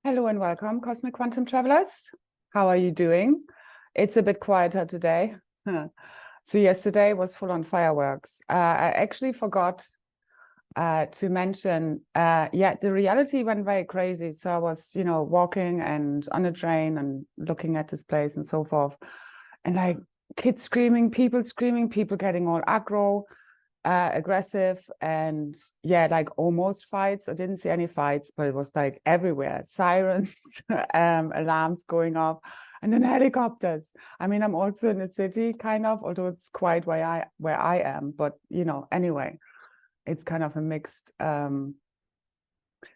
Hello and welcome, Cosmic Quantum Travelers. How are you doing? It's a bit quieter today. So yesterday was full on fireworks. I actually forgot to mention, the reality went very crazy. So I was, walking and on a train and looking at this place and so forth. And like kids screaming, people getting all aggro, aggressive, and like almost fights. I didn't see any fights, but it was like everywhere, sirens, alarms going off, and then helicopters. I mean, I'm also in a city kind of, although it's quite where I am, but anyway, it's kind of a mixed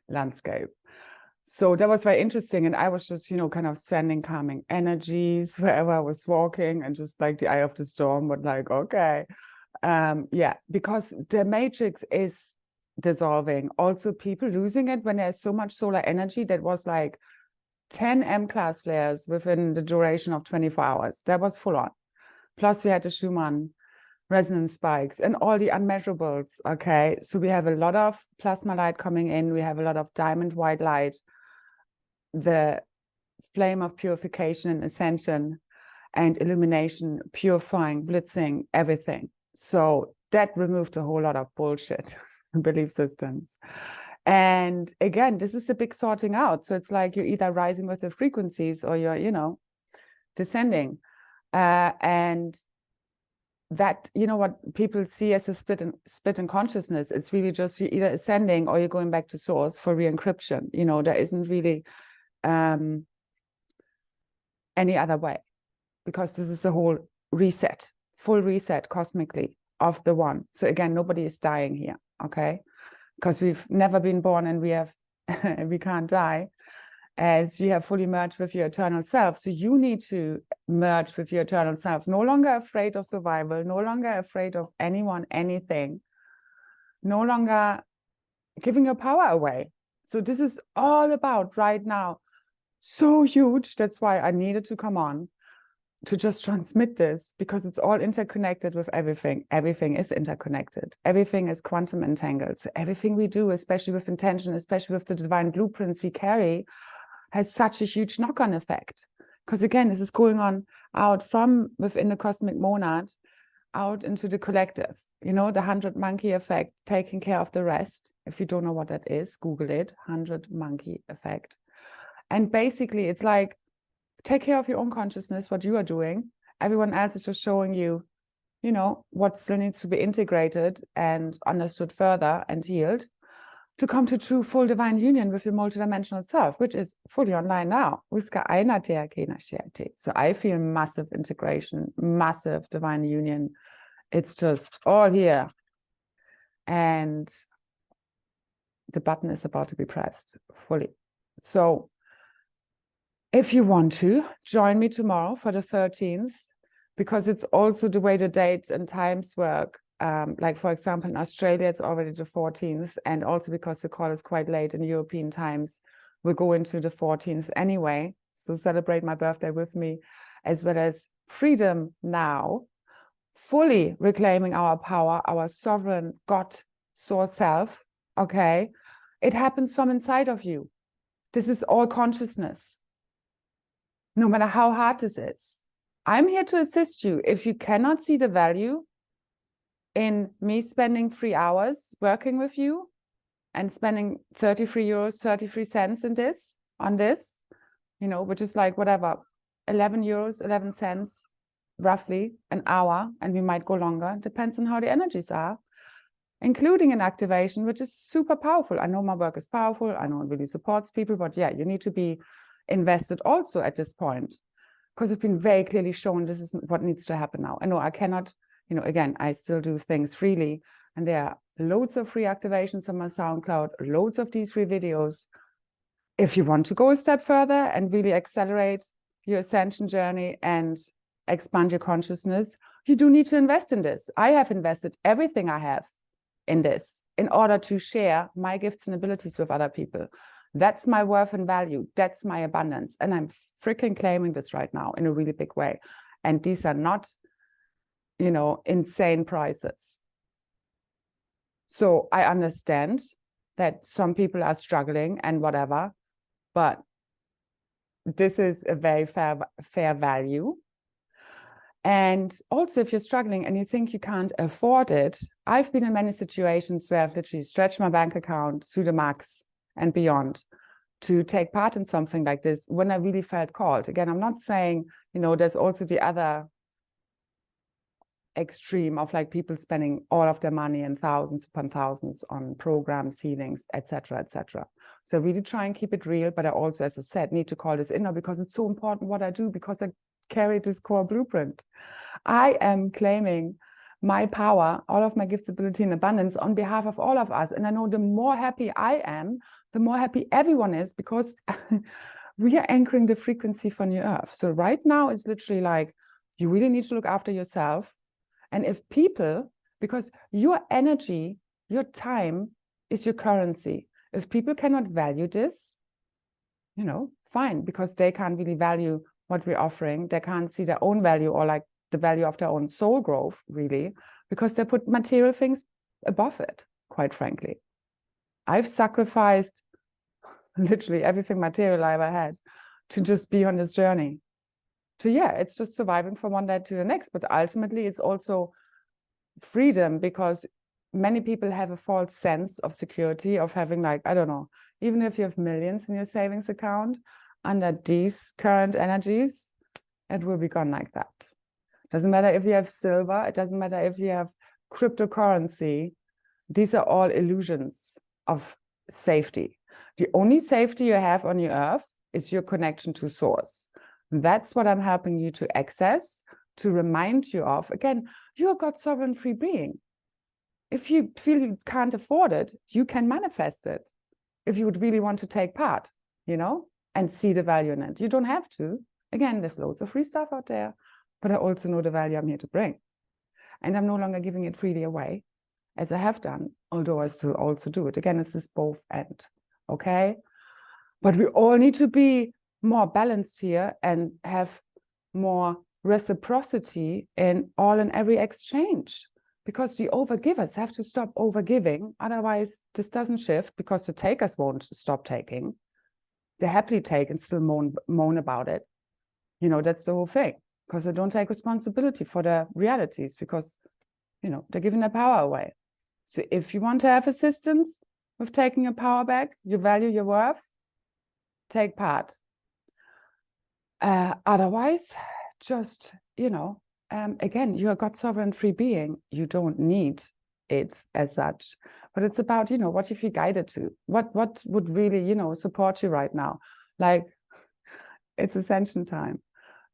landscape. So that was very interesting, and I was just kind of sending calming energies wherever I was walking, and just like the eye of the storm, but like, okay. Because the matrix is dissolving. Also, people losing it when there's so much solar energy. That was like 10 M-class flares within the duration of 24 hours. That was full on. Plus, we had the Schumann resonance spikes and all the unmeasurables. Okay, so we have a lot of plasma light coming in. We have a lot of diamond white light, the flame of purification and ascension and illumination, purifying, blitzing, everything. So that removed a whole lot of bullshit belief systems. And again, this is a big sorting out. So it's like you're either rising with the frequencies or you're, descending. And that, what people see as a split in consciousness, it's really just you're either ascending or you're going back to source for re-encryption. There isn't really any other way, because this is a whole reset, full reset cosmically of the one. So again, nobody is dying here, okay? Because we've never been born and we can't die, as you have fully merged with your eternal self. So you need to merge with your eternal self, no longer afraid of survival, no longer afraid of anyone, anything, no longer giving your power away. So this is all about right now. So huge. That's why I needed to come on to just transmit this, because it's all interconnected with everything. Everything is interconnected. Everything is quantum entangled. So everything we do, especially with intention, especially with the divine blueprints we carry, has such a huge knock-on effect. Because again, this is going on out from within the cosmic monad, out into the collective. The 100 monkey effect, taking care of the rest. If you don't know what that is, Google it, 100 monkey effect. And basically, it's like, take care of your own consciousness, what you are doing. Everyone else is just showing you, what still needs to be integrated and understood further and healed to come to true full divine union with your multidimensional self, which is fully online now. So I feel massive integration, massive divine union. It's just all here. And the button is about to be pressed fully. So if you want to, join me tomorrow for the 13th, because it's also the way the dates and times work. Like, for example, in Australia, it's already the 14th. And also because the call is quite late in European times, we'll go into the 14th anyway. So celebrate my birthday with me, as well as Freedom Now, fully reclaiming our power, our sovereign God source self. Okay. It happens from inside of you. This is all consciousness. No matter how hard this is, I'm here to assist you. If you cannot see the value in me spending 3 hours working with you and spending 33 euros, 33 cents on this, which is like whatever, 11 euros, 11 cents, roughly an hour, and we might go longer, depends on how the energies are, including an activation, which is super powerful. I know my work is powerful. I know it really supports people, but yeah, you need to be invested also at this point, because it's been very clearly shown this is what needs to happen now. I know I cannot, again, I still do things freely, and there are loads of free activations on my SoundCloud, loads of these free videos. If you want to go a step further and really accelerate your ascension journey and expand your consciousness, you do need to invest in this. I have invested everything I have in this in order to share my gifts and abilities with other people. That's my worth and value. That's my abundance. And I'm freaking claiming this right now in a really big way. And these are not, insane prices. So I understand that some people are struggling and whatever, but this is a very fair value. And also, if you're struggling and you think you can't afford it, I've been in many situations where I've literally stretched my bank account to the max and beyond to take part in something like this when I really felt called. Again, I'm not saying, you know, there's also the other extreme of like people spending all of their money and thousands upon thousands on programs, healings, etc., etc. So really try and keep it real. But I also, as I said, need to call this in now because it's so important what I do, because I carry this core blueprint. I am claiming my power, all of my gifts, ability, and abundance on behalf of all of us. And I know the more happy I am, the more happy everyone is, because we are anchoring the frequency for New Earth. So right now it's literally like, you really need to look after yourself. And if people, because your energy, your time is your currency. If people cannot value this, you know, fine, because they can't really value what we're offering. They can't see their own value or like the value of their own soul growth, really, because they put material things above it, quite frankly. I've sacrificed literally everything material I ever had to just be on this journey. So yeah, it's just surviving from one day to the next. But ultimately, it's also freedom, because many people have a false sense of security of having, like, I don't know, even if you have millions in your savings account, under these current energies, it will be gone like that. Doesn't matter if you have silver, it doesn't matter if you have cryptocurrency. These are all illusions of safety. The only safety you have on your earth is your connection to source. That's what I'm helping you to access, to remind you of. Again, you're a God sovereign free being. If you feel you can't afford it, you can manifest it. If you would really want to take part, you know, and see the value in it. You don't have to. Again, there's loads of free stuff out there, but I also know the value I'm here to bring. And I'm no longer giving it freely away, as I have done, although I still also do it. Again, it's this both end, okay? But we all need to be more balanced here and have more reciprocity in all and every exchange, because the overgivers have to stop overgiving. Otherwise, this doesn't shift, because the takers won't stop taking. They happily take and still moan about it. You know, that's the whole thing, because they don't take responsibility for their realities, because, you know, they're giving their power away. So if you want to have assistance with taking your power back, you value your worth, take part. Otherwise, just, you know, again, you're a God sovereign free being. You don't need it as such, but it's about, you know, what you feel guided to, what would really, you know, support you right now. Like, it's Ascension time.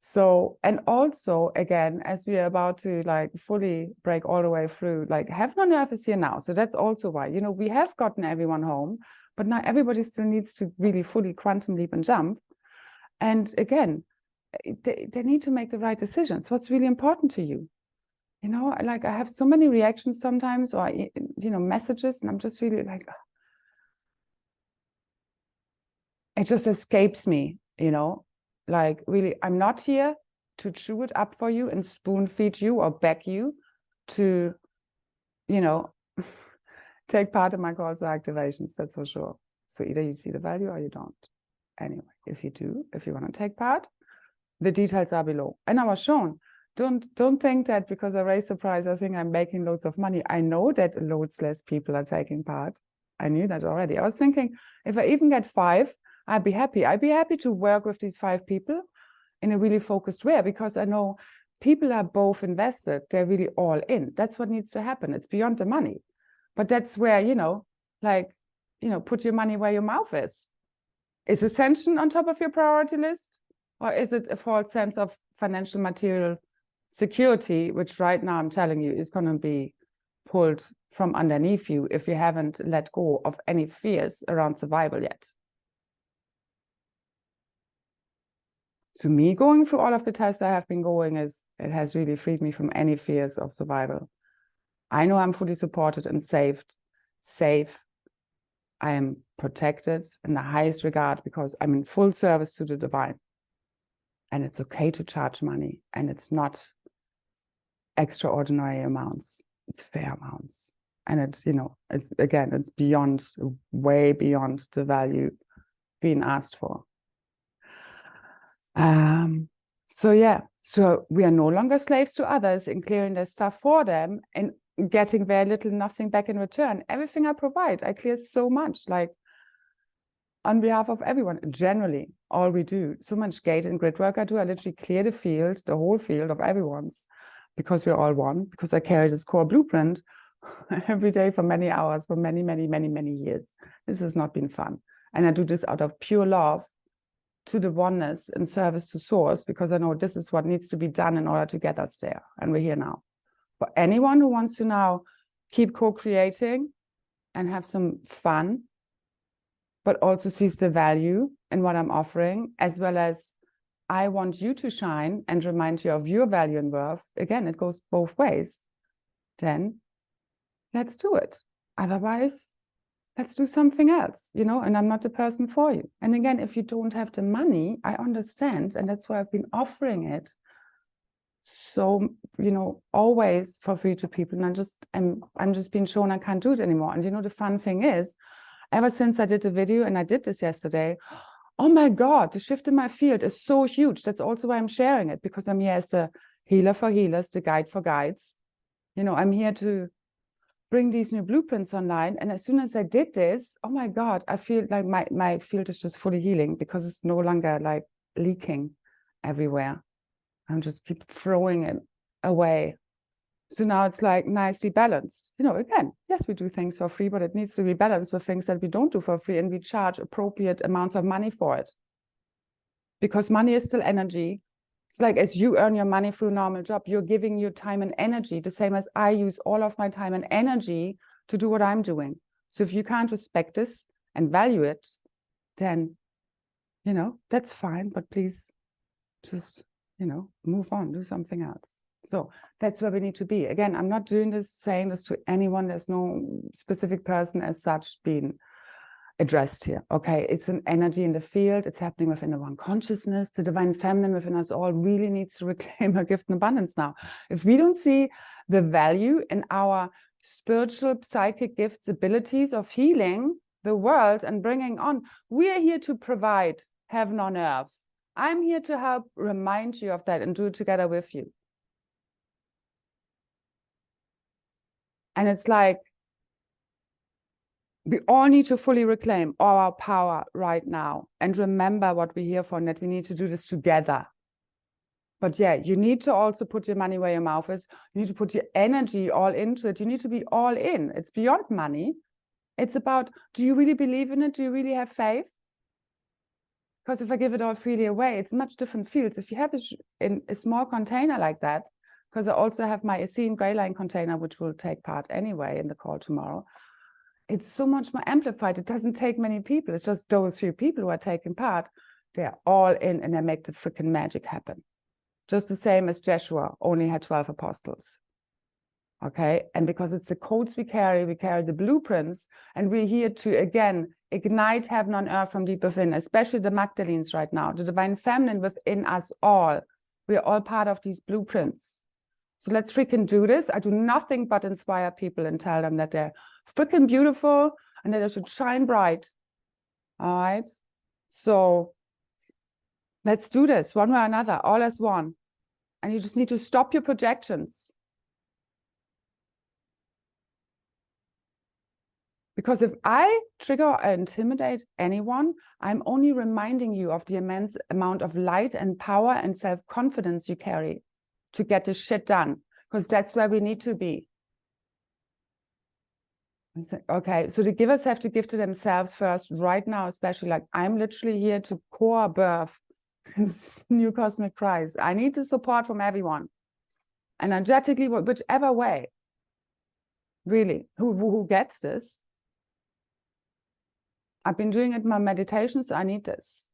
So, and also, again, as we are about to like fully break all the way through, like heaven on earth is here now. So that's also why, you know, we have gotten everyone home, but now everybody still needs to really fully quantum leap and jump. And again, they need to make the right decisions. What's really important to you? You know, like I have so many reactions sometimes, or, you know, messages, and I'm just really like, it just escapes me, you know, like really, I'm not here to chew it up for you and spoon feed you or beg you to, you know, take part in my calls or activations, that's for sure. So either you see the value or you don't. Anyway, if you do, if you want to take part, the details are below. And I was shown. Don't think that because I raised the price, I think I'm making loads of money. I know that loads less people are taking part. I knew that already. I was thinking, if I even get 5, I'd be happy. I'd be happy to work with these 5 people in a really focused way, because I know people are both invested. They're really all in. That's what needs to happen. It's beyond the money. But that's where, you know, like, you know, put your money where your mouth is. Is Ascension on top of your priority list? Or is it a false sense of financial material security, which right now I'm telling you is going to be pulled from underneath you if you haven't let go of any fears around survival yet? To me, going through all of the tests I have been going, it has really freed me from any fears of survival. I know I'm fully supported and safe. I am protected in the highest regard because I'm in full service to the divine. And it's okay to charge money, and it's not extraordinary amounts. It's fair amounts. And it's, you know, it's, again, it's beyond, way beyond the value being asked for. So yeah, so we are no longer slaves to others in clearing their stuff for them and getting very little, nothing back in return. Everything I provide, I clear so much, like on behalf of everyone. Generally, all we do, so much gate and grid work I do, I literally clear the field, the whole field of everyone's, because we're all one, because I carry this core blueprint every day for many hours, for many, many, many, many years. This has not been fun. And I do this out of pure love to the oneness and service to source, because I know this is what needs to be done in order to get us there. And we're here now. For anyone who wants to now keep co-creating and have some fun, but also sees the value in what I'm offering, as well as I want you to shine and remind you of your value and worth. Again, it goes both ways. Then let's do it. Otherwise, let's do something else, you know, and I'm not the person for you. And again, if you don't have the money, I understand. And that's why I've been offering it. So, you know, always for free to people. And I'm just being shown I can't do it anymore. And you know, the fun thing is, ever since I did the video, and I did this yesterday, oh my God, the shift in my field is so huge. That's also why I'm sharing it, because I'm here as the healer for healers, the guide for guides. You know, I'm here to bring these new blueprints online. And as soon as I did this, oh my God, I feel like my field is just fully healing, because it's no longer like leaking everywhere. I'm just keep throwing it away. So now it's like nicely balanced. You know, again, yes, we do things for free, but it needs to be balanced with things that we don't do for free, and we charge appropriate amounts of money for it. Because money is still energy. It's like, as you earn your money through a normal job, you're giving your time and energy, the same as I use all of my time and energy to do what I'm doing. So if you can't respect this and value it, then, you know, that's fine, but please just, you know, move on, do something else. So that's where we need to be. Again, I'm not doing this, saying this to anyone. There's no specific person as such being addressed here. Okay, it's an energy in the field. It's happening within the one consciousness. The divine feminine within us all really needs to reclaim her gift and abundance now. If we don't see the value in our spiritual, psychic gifts, abilities of healing the world and bringing on, we are here to provide heaven on earth. I'm here to help remind you of that and do it together with you. And it's like, we all need to fully reclaim all our power right now and remember what we're here for, and that we need to do this together. But yeah, you need to also put your money where your mouth is. You need to put your energy all into it. You need to be all in. It's beyond money. It's about, do you really believe in it? Do you really have faith? Because if I give it all freely away, it's much different fields. If you have in a small container like that, because I also have my Ascension gray line container, which will take part anyway in the call tomorrow, it's so much more amplified. It doesn't take many people. It's just those few people who are taking part. They're all in, and they make the freaking magic happen. Just the same as Joshua only had 12 apostles. Okay, and because it's the codes we carry the blueprints, and we're here to, again, ignite heaven on earth from deep within, especially the Magdalenes right now, the divine feminine within us all. We're all part of these blueprints. So let's freaking do this. I do nothing but inspire people and tell them that they're freaking beautiful and that they should shine bright. All right. So let's do this one way or another, all as one. And you just need to stop your projections. Because if I trigger or intimidate anyone, I'm only reminding you of the immense amount of light and power and self-confidence you carry to get this shit done, because that's where we need to be. Okay, so the givers have to give to themselves first right now, especially. Like, I'm literally here to core birth this new cosmic Kryst. I need the support from everyone, energetically, whichever way, really, who gets this. I've been doing it in my meditations. I need this.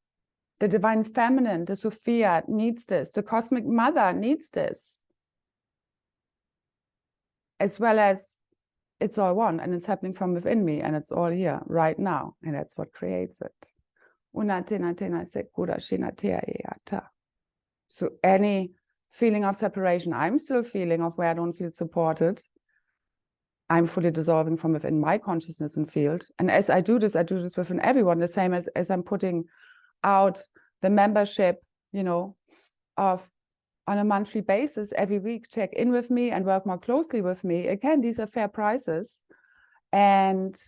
The divine feminine, the Sophia needs this. The cosmic mother needs this. As well as it's all one, and it's happening from within me, and it's all here right now. And that's what creates it. So any feeling of separation I'm still feeling, of where I don't feel supported, I'm fully dissolving from within my consciousness and field. And as I do this within everyone, the same as I'm putting out the membership, you know, of on a monthly basis, every week, check in with me and work more closely with me. Again, these are fair prices. And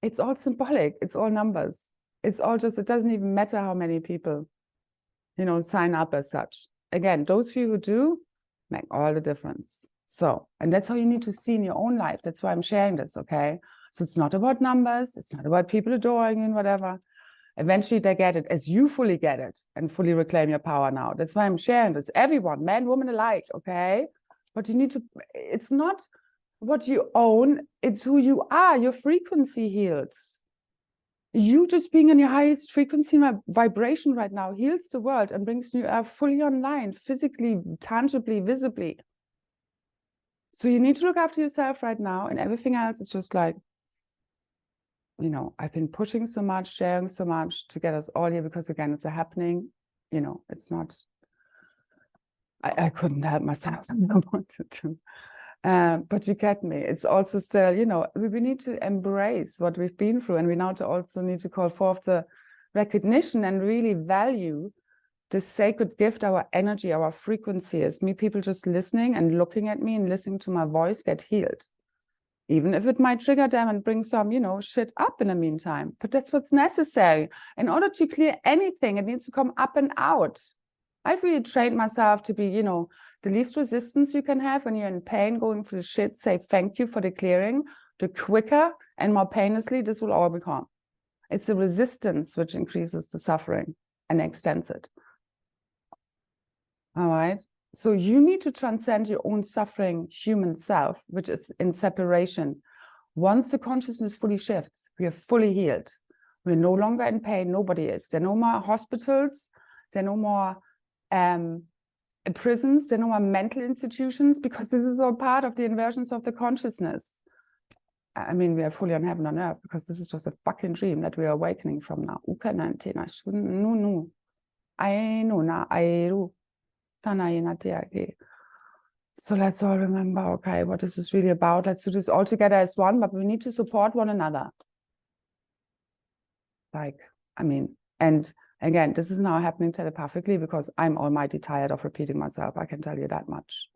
it's all symbolic. It's all numbers. It's all just, it doesn't even matter how many people, you know, sign up as such. Again, those few who do make all the difference. So, and that's how you need to see in your own life. That's why I'm sharing this, okay? So it's not about numbers. It's not about people adoring you and whatever. Eventually they get it as you fully get it and fully reclaim your power now. That's why I'm sharing this. Everyone, man, woman alike, okay? But you need to, it's not what you own, it's who you are. Your frequency heals. You just being in your highest frequency vibration right now heals the world and brings you fully online, physically, tangibly, visibly. So you need to look after yourself right now, and everything else is just like, you know, I've been pushing so much, sharing so much to get us all here because, again, it's a happening, you know, it's not, I couldn't help myself. I wanted to. But you get me. It's also still, you know, we need to embrace what we've been through, and we now also need to call forth the recognition and really value the sacred gift our energy, our frequency is. Me, people just listening and looking at me and listening to my voice get healed. Even if it might trigger them and bring some, you know, shit up in the meantime. But that's what's necessary. In order to clear anything, it needs to come up and out. I've really trained myself to be, you know, the least resistance you can have when you're in pain, going through the shit, say thank you for the clearing. The quicker and more painlessly this will all become. It's the resistance which increases the suffering and extends it. All right. So you need to transcend your own suffering human self, which is in separation. Once the consciousness fully shifts, we are fully healed. We're no longer in pain. Nobody is. There are no more hospitals. There are no more prisons. There are no more mental institutions, because this is all part of the inversions of the consciousness. I mean, we are fully on heaven on earth, because this is just a fucking dream that we are awakening from now. So let's all remember, okay, what is this really about? Let's do this all together as one, but we need to support one another. Like, I mean, and again, this is now happening telepathically because I'm almighty tired of repeating myself. I can tell you that much.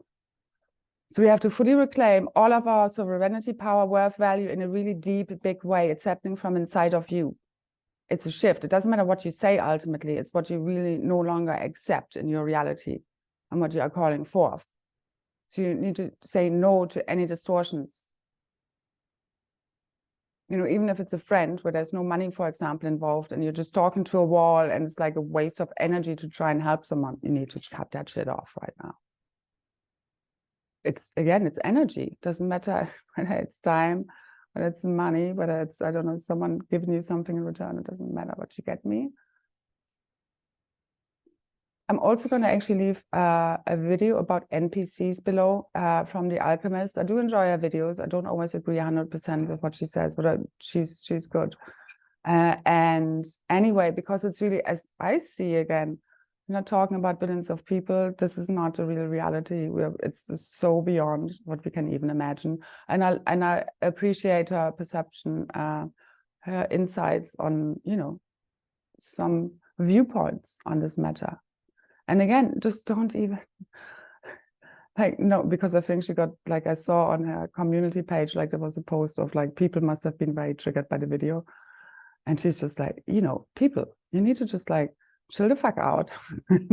So we have to fully reclaim all of our sovereignty, power, worth, value in a really deep, big way. It's happening from inside of you. It's a shift. It doesn't matter what you say ultimately. It's what you really no longer accept in your reality and what you are calling forth. So you need to say no to any distortions. You know, even if it's a friend where there's no money, for example, involved, and you're just talking to a wall and it's like a waste of energy to try and help someone, you need to cut that shit off right now. It's, again, it's energy. It doesn't matter whether it's time, whether it's money, whether it's, I don't know, someone giving you something in return. It doesn't matter what you get me. I'm also going to actually leave a video about NPCs below from the Alchemist. I do enjoy her videos. I don't always agree 100% with what she says, but she's good. And anyway, because it's really, as I see again, we're not talking about billions of people. This is not a real reality. It's so beyond what we can even imagine. And I appreciate her perception, her insights on, you know, some viewpoints on this matter. And again, just don't even, like, no, because I think she got, like, I saw on her community page, like, there was a post of, like, people must have been very triggered by the video. And she's just like, you know, people, you need to just, like, chill the fuck out.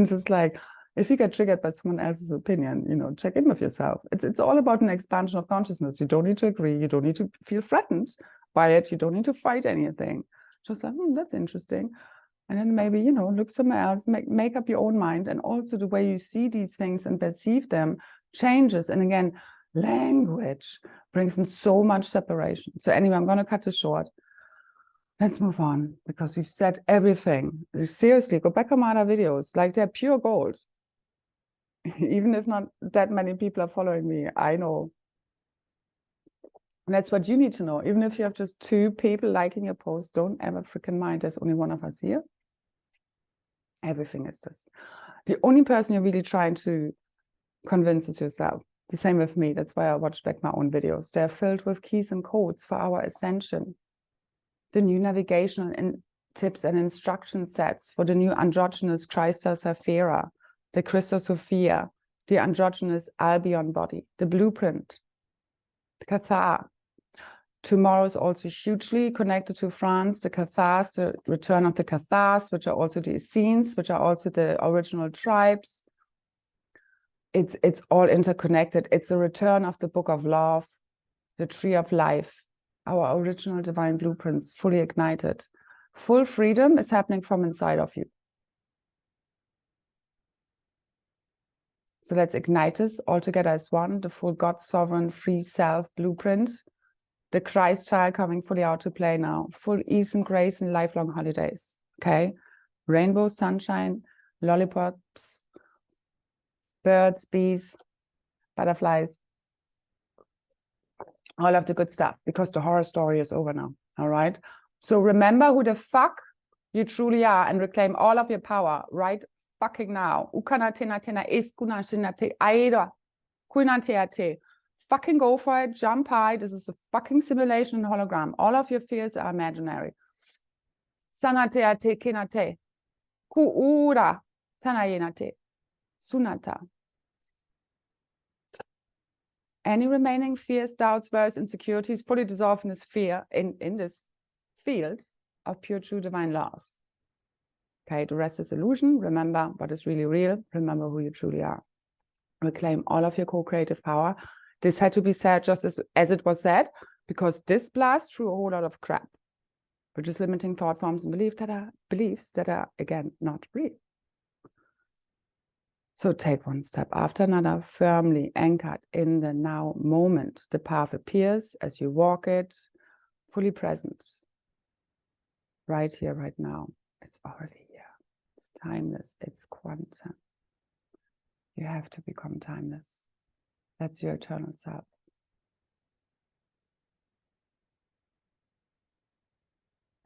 Just, like, if you get triggered by someone else's opinion, you know, check in with yourself. It's all about an expansion of consciousness. You don't need to agree. You don't need to feel threatened by it. You don't need to fight anything. Just like, that's interesting. And then maybe, you know, look somewhere else, make up your own mind. And also the way you see these things and perceive them changes. And again, language brings in so much separation. So anyway, I'm going to cut this short. Let's move on, because we've said everything. Seriously, go back on my other videos. Like, they're pure gold. Even if not that many people are following me, I know. And that's what you need to know. Even if you have just 2 people liking your post, don't ever freaking mind there's only one of us here. Everything is this. The only person you're really trying to convince is yourself. The same with me. That's why I watch back my own videos. They're filled with keys and codes for our ascension, the new navigational and tips and instruction sets for the new androgynous Kryst Sapphira, the Kryst Sophia, the androgynous Albion body, the blueprint, the Cathar. Tomorrow is also hugely connected to France, the Cathars, the return of the Cathars, which are also the Essenes, which are also the original tribes. It's all interconnected. It's the return of the book of love, the tree of life, our original divine blueprints, fully ignited. Full freedom is happening from inside of you. So let's ignite this all together as one, the full God, sovereign, free self blueprint. The Christ child coming fully out to play now. Full ease and grace and lifelong holidays. Okay? Rainbow, sunshine, lollipops, birds, bees, butterflies. All of the good stuff. Because the horror story is over now. All right? So remember who the fuck you truly are and reclaim all of your power right fucking now. Fucking go for it, jump high. This is a fucking simulation and hologram. All of your fears are imaginary. Sanateate kinate. Kuura. Tanayenate. Sunata. Any remaining fears, doubts, worries, insecurities fully dissolve in this fear, in this field of pure, true, divine love. Okay, the rest is illusion. Remember what is really real. Remember who you truly are. Reclaim all of your co-creative power. This had to be said just as it was said, because this blasts through a whole lot of crap, which is limiting thought forms and beliefs that are, again, not real. So take one step after another, firmly anchored in the now moment. The path appears as you walk it, fully present. Right here, right now. It's already here. It's timeless. It's quantum. You have to become timeless. That's your eternal self.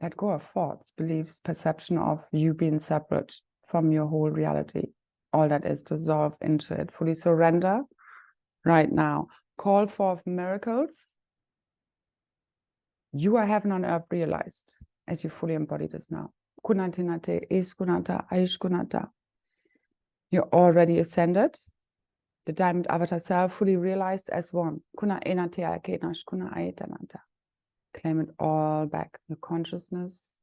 Let go of thoughts, beliefs, perception of you being separate from your whole reality. All that is, dissolve into it. Fully surrender right now. Call forth miracles. You are heaven on earth realized as you fully embody this now. Kunatinate, iskunata, aishkunata. You're already ascended. The diamond avatar self fully realized as one. Kuna enatea kenash, kuna aetananta. Claim it all back. The consciousness,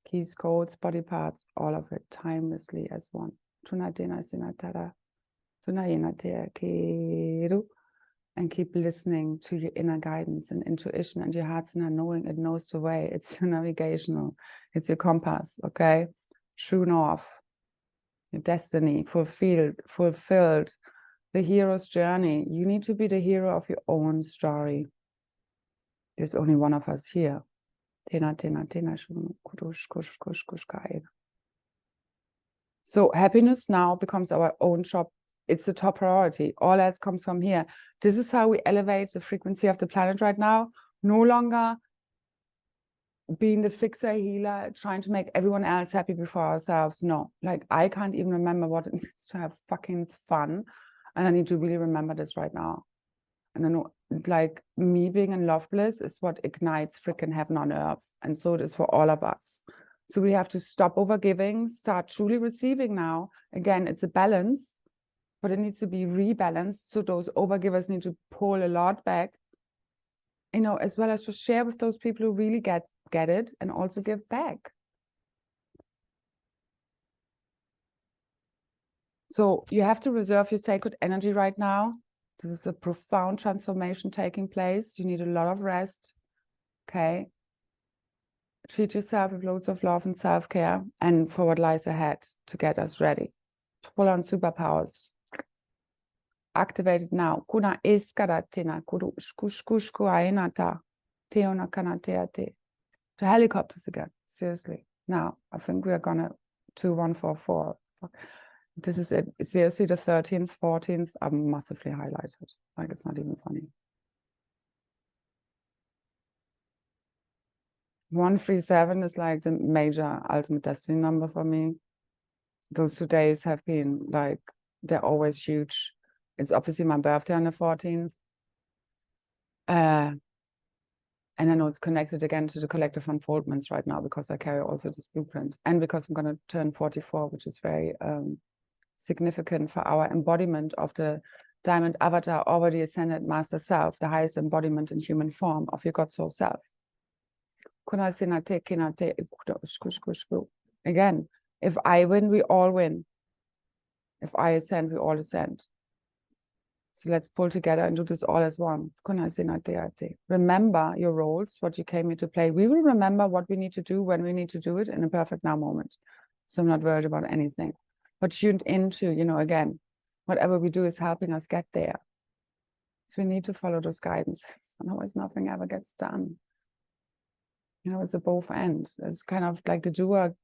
keys, codes, body parts, all of it timelessly as one. And keep listening to your inner guidance and intuition and your heart's inner knowing. It knows the way. It's your navigational. It's your compass, okay? True north. Your destiny, fulfilled. The hero's journey. You need to be the hero of your own story. There's only one of us here. So happiness now becomes our own shop. It's the top priority. All else comes from here. This is how we elevate the frequency of the planet right now. No longer being the fixer, healer, trying to make everyone else happy before ourselves. No, like I can't even remember what it means to have fucking fun. And I need to really remember this right now. And I know, like, me being in love bliss is what ignites freaking heaven on earth. And so it is for all of us. So we have to stop overgiving, start truly receiving now. Again, it's a balance, but it needs to be rebalanced. So those overgivers need to pull a lot back, you know, as well as just share with those people who really get it and also give back. So you have to reserve your sacred energy right now. This is a profound transformation taking place. You need a lot of rest. Okay. Treat yourself with loads of love and self-care and for what lies ahead to get us ready. Full on superpowers. Activate it now. Kuna iskaratina kudu shkushkushku ainata. Teona kanateate. The helicopters again. Seriously. Now, I think we are gonna 2144. This is it. Seriously, the 13th, 14th are massively highlighted. Like, it's not even funny. 137 is like the major ultimate destiny number for me. Those 2 days have been like, they're always huge. It's obviously my birthday on the 14th. And And I know it's connected again to the collective unfoldments right now, because I carry also this blueprint, and because I'm going to turn 44, which is very significant for our embodiment of the diamond avatar, already ascended master self, the highest embodiment in human form of your God soul self. Again, if I win, we all win. If I ascend, we all ascend. So let's pull together and do this all as one. Remember your roles, what you came here to play. We will remember what we need to do when we need to do it in a perfect now moment. So I'm not worried about anything. But tuned into, again, whatever we do is helping us get there. So we need to follow those guidances. Otherwise, nothing ever gets done. It's a both ends. It's kind of like the doer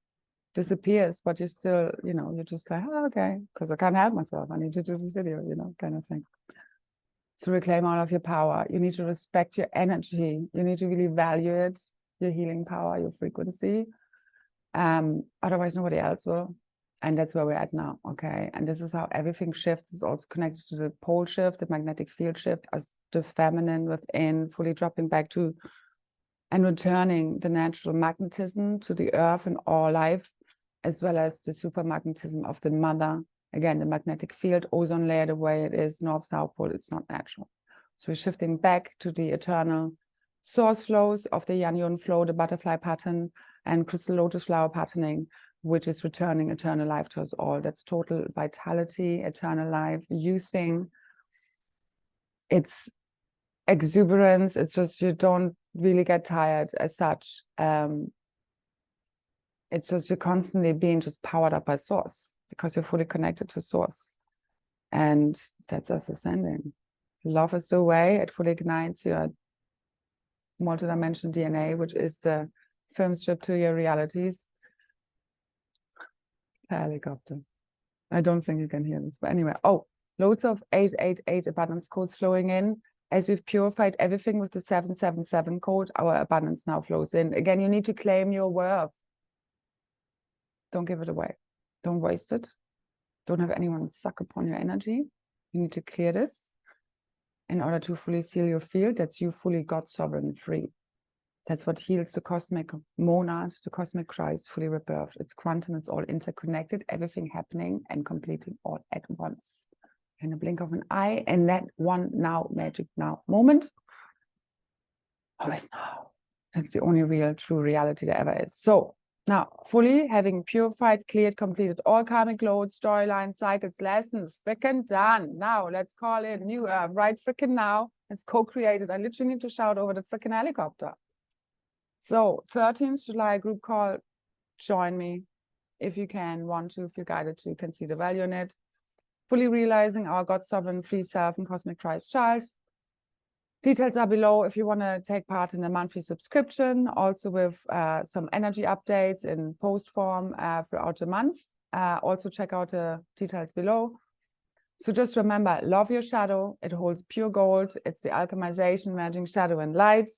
disappears, but you're still, you're just like, oh, okay, because I can't help myself. I need to do this video, kind of thing. To reclaim all of your power, you need to respect your energy. You need to really value it, your healing power, your frequency. Otherwise, nobody else will. And that's where we're at now, okay? And this is how everything shifts. It's also connected to the pole shift, the magnetic field shift, as the feminine within, fully dropping back to and returning the natural magnetism to the earth and all life, as well as the supermagnetism of the mother. Again, the magnetic field, ozone layer, the way it is, north-south pole, it's not natural. So we're shifting back to the eternal source flows of the Yan-Yun flow, the butterfly pattern, and crystal lotus flower patterning, which is returning eternal life to us all. That's total vitality, eternal life, youthing. It's exuberance. It's just you don't really get tired as such. It's just you're constantly being just powered up by source, because you're fully connected to source. And that's us ascending. Love is the way. It fully ignites your multidimensional DNA, which is the film strip to your realities. Helicopter. I don't think you can hear this, but anyway. Oh, loads of 888 abundance codes flowing in. As we've purified everything with the 777 code, our abundance now flows in. Again, you need to claim your worth. Don't give it away. Don't waste it. Don't have anyone suck upon your energy. You need to clear this in order to fully seal your field. That's you fully God sovereign free. That's what heals the cosmic monad, the cosmic Christ, fully rebirthed. It's quantum, it's all interconnected, everything happening and completing all at once. In a blink of an eye, and that one now, magic now moment. Always now. That's the only real, true reality there ever is. So now, fully having purified, cleared, completed all karmic loads, storylines, cycles, lessons, freaking done. Now, let's call it new earth, right freaking now. It's co-created. I literally need to shout over the freaking helicopter. So 13th July group call, join me if you can, want to, if you're guided to, you can see the value in it. Fully realizing our God sovereign free self and cosmic Christ child. Details are below if you want to take part in a monthly subscription, also with some energy updates in post form throughout the month. Also check out the details below. So just remember, love your shadow. It holds pure gold. It's the alchemization, merging shadow and light.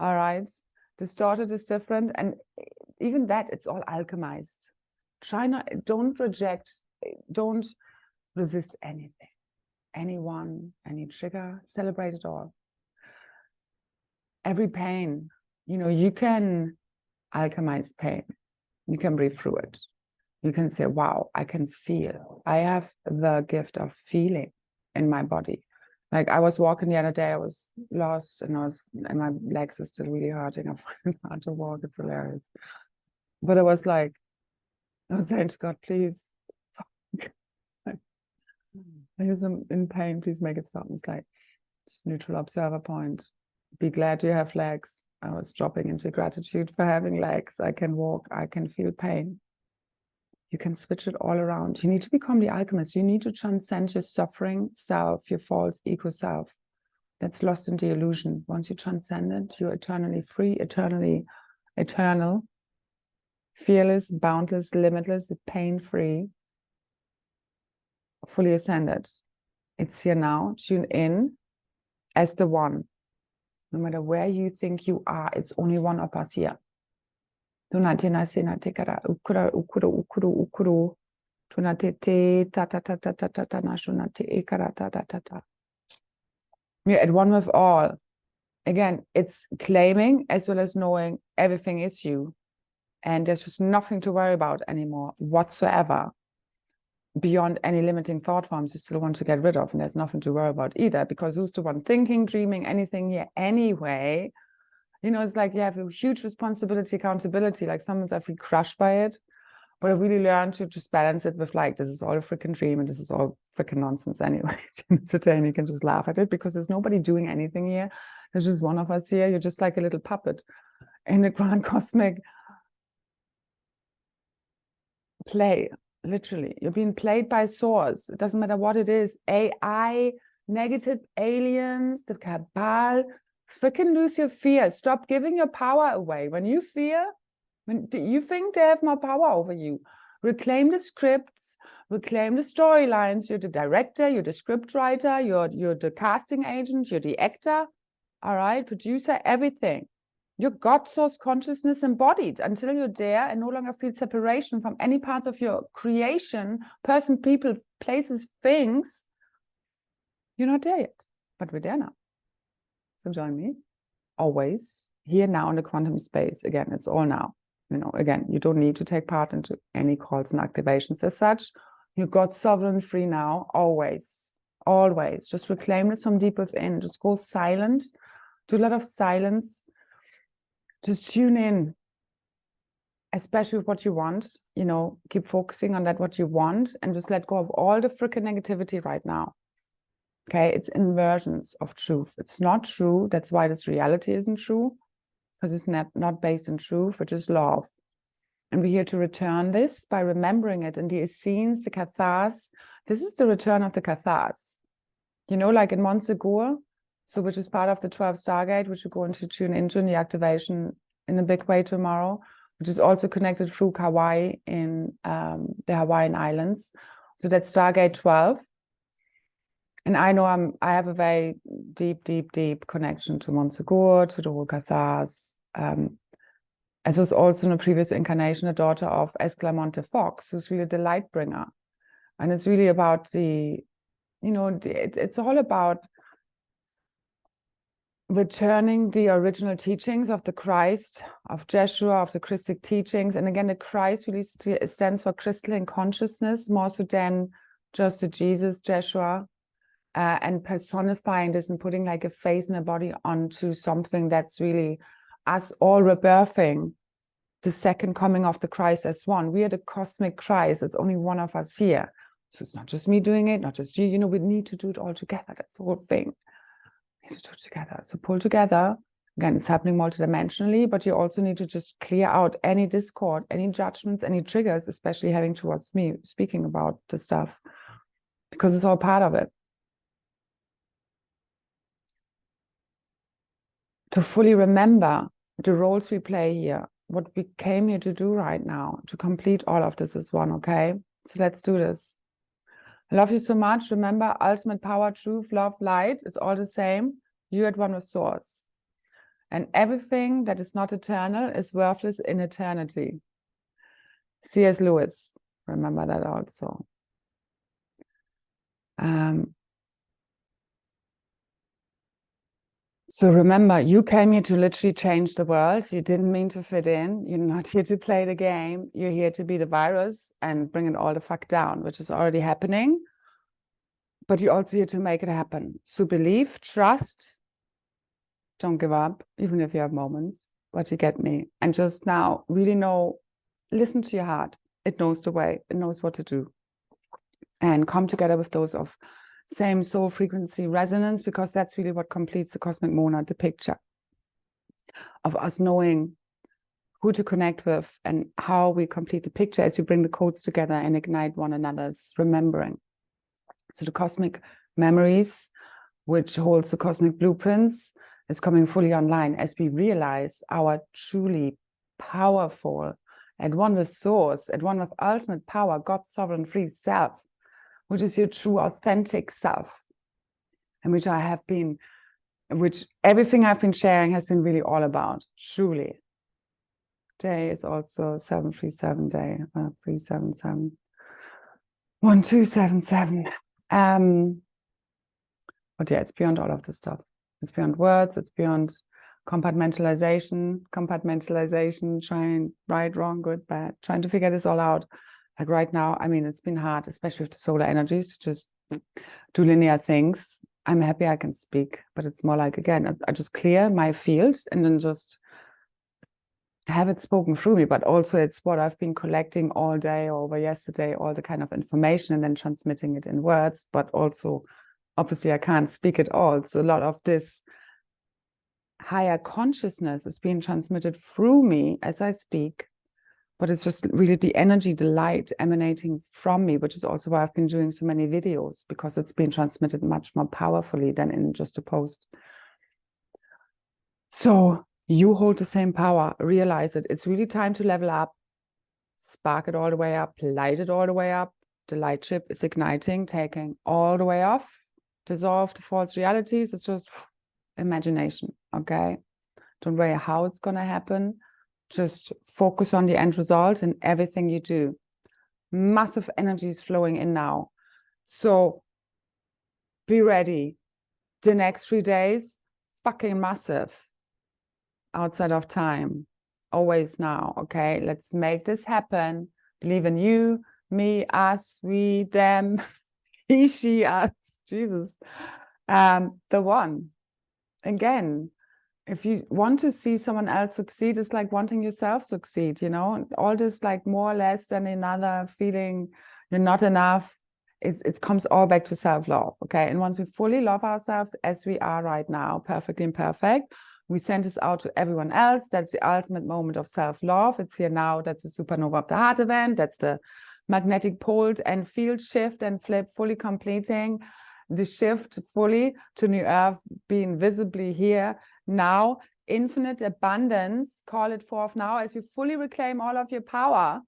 All right. Distorted is different. And even that, it's all alchemized. Don't reject, don't resist anything, anyone, any trigger, celebrate it all. Every pain, you can alchemize pain. You can breathe through it. You can say, wow, I can feel. I have the gift of feeling in my body. Like I was walking the other day, I was lost and my legs are still really hurting. I find it hard to walk. It's hilarious. But I was saying to God, please, I'm in pain, please make it stop. It's like just neutral observer point. Be glad you have legs. I was dropping into gratitude for having legs. I can walk, I can feel pain. You can switch it all around. You need to become the alchemist. You need to transcend your suffering self, your false ego self that's lost in the illusion. Once you transcend it, you're eternally free, eternally eternal, fearless, boundless, limitless, pain-free, fully ascended. It's here now. Tune in as the one. No matter where you think you are, it's only one of us here. We're at one with all. again, it's claiming as well as knowing everything is you. And there's just nothing to worry about anymore whatsoever. Beyond any limiting thought forms you still want to get rid of. And there's nothing to worry about either, because who's the one thinking, dreaming anything here anyway? You know, it's like you have a huge responsibility, accountability. Like sometimes I feel crushed by it. But I really learned to just balance it with like, this is all a freaking dream and this is all freaking nonsense anyway. Today, and you can just laugh at it because there's nobody doing anything here. There's just one of us here. You're just like a little puppet in the grand cosmic play. Literally, you're being played by source. It doesn't matter what it is. AI, negative aliens, the cabal. Freaking lose your fear. Stop giving your power away. When you fear, when you think they have more power over you, reclaim the scripts, reclaim the storylines. You're the director, you're the script writer, you're the casting agent, you're the actor, all right, producer, everything. Your God source consciousness embodied until you're there and no longer feel separation from any part of your creation, person, people, places, things. You're not there yet, but we're there now. So join me, always, here now in the quantum space. Again, it's all now. You know, again, you don't need to take part into any calls and activations as such. You got sovereign free now, always, always. Just reclaim this from deep within. Just go silent, do a lot of silence. Just tune in, especially with what you want, you know, keep focusing on that, what you want, and just let go of all the freaking negativity right now. Okay, it's inversions of truth. It's not true. That's why this reality isn't true, because it's not based in truth, which is love. And we're here to return this by remembering it. And the Essenes, the Cathars, this is the return of the Cathars. You know, like in Montsegur, so which is part of the 12 Stargate, which we're going to tune into in the activation in a big way tomorrow, which is also connected through Kauai in the Hawaiian Islands. So that's Stargate 12. And I know I have a very deep, deep, deep connection to Montsegur, to the whole Cathars. As was also in a previous incarnation, a daughter of Esclamonte Fox, who's really the light bringer. And it's really about the, you know, it's all about returning the original teachings of the Kryst, of Jeshua, of the Christic teachings. And again, the Kryst really stands for crystalline consciousness, more so than just the Jesus, Jeshua, and personifying this and putting like a face and a body onto something that's really us all rebirthing the second coming of the Christ as one. We are the cosmic Christ. It's only one of us here. So it's not just me doing it, not just you. You know, we need to do it all together. That's the whole thing. To do it together. So pull together. Again, it's happening multidimensionally, but you also need to just clear out any discord, any judgments, any triggers, especially having towards me speaking about the stuff, because it's all part of it. To fully remember the roles we play here, what we came here to do right now, to complete all of this as one, okay? So let's do this. I love you so much. Remember, ultimate power, truth, love, light is all the same. You're at one with source. And everything that is not eternal is worthless in eternity. C.S. Lewis, remember that also. So remember, you came here to literally change the world. You didn't mean to fit in. You're not here to play the game. You're here to be the virus and bring it all the fuck down, which is already happening. But you're also here to make it happen. So believe, trust, don't give up, even if you have moments, but you get me. And just now really know, listen to your heart. It knows the way, it knows what to do. And come together with those of same soul frequency resonance, because that's really what completes the cosmic monad, the picture of us knowing who to connect with and how we complete the picture as we bring the codes together and ignite one another's remembering. So the cosmic memories, which holds the cosmic blueprints, is coming fully online as we realize our truly powerful, at one with source, at one with ultimate power, God's sovereign free self, which is your true authentic self, and which everything I've been sharing has been really all about, truly. Day is also 737 day, 377, 1277. But yeah, it's beyond all of this stuff. It's beyond words. It's beyond compartmentalization, trying right, wrong, good, bad, trying to figure this all out. Like right now, I mean, it's been hard, especially with the solar energies, to just do linear things. I'm happy I can speak, but it's more like, again, I just clear my fields and then just have it spoken through me. But also it's what I've been collecting all day over yesterday, all the kind of information, and then transmitting it in words. But also, obviously, I can't speak it all. So a lot of this higher consciousness is being transmitted through me as I speak. But it's just really the energy, the light emanating from me, which is also why I've been doing so many videos, because it's been transmitted much more powerfully than in just a post. So you hold the same power, realize it. It's really time to level up, spark it all the way up, light it all the way up. The light ship is igniting, taking all the way off, dissolve the false realities. It's just imagination, okay? Don't worry how it's going to happen. Just focus on the end result in everything you do. Massive energy is flowing in now. So be ready. The next 3 days, fucking massive. Outside of time. Always now, okay? Let's make this happen. Believe in you, me, us, we, them, he, she, us. Jesus. The one. Again, if you want to see someone else succeed, it's like wanting yourself succeed, you know, all this like more or less than another feeling you're not enough. It comes all back to self-love, okay? And once we fully love ourselves as we are right now, perfectly imperfect, we send this out to everyone else. That's the ultimate moment of self-love. It's here now. That's the supernova of the heart event. That's the magnetic pole and field shift and flip, fully completing the shift fully to New Earth, being visibly here now, infinite abundance. Call it forth now as you fully reclaim all of your power,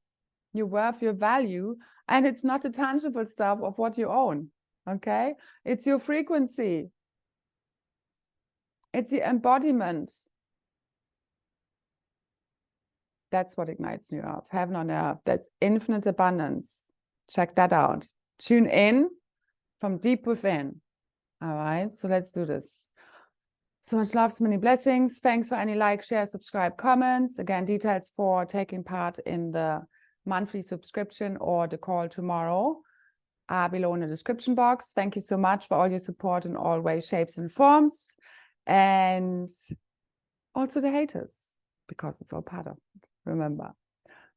your worth, your value. And it's not the tangible stuff of what you own, okay? It's your frequency. It's the embodiment. That's what ignites New Earth, heaven on earth. That's infinite abundance. Check that out. Tune in from deep within. All right, so let's do this. So much love, so many blessings. Thanks for any like, share, subscribe, comments. Again, details for taking part in the monthly subscription or the call tomorrow are below in the description box. Thank you so much for all your support in all ways, shapes, and forms. And also the haters, because it's all part of it. Remember,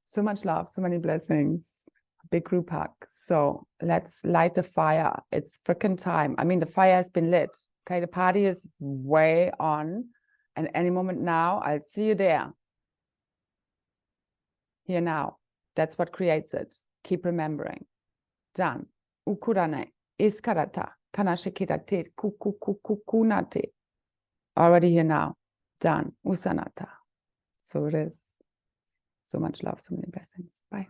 so much love, so many blessings. Big group hug. So let's light the fire. It's freaking time. I mean, the fire has been lit. Okay, the party is way on. And any moment now, I'll see you there. Here now. That's what creates it. Keep remembering. Done. Ukurane. Iskarata. Kanashikirate. Kukunate. Already here now. Done. Usanata. So it is. So much love, so many blessings. Bye.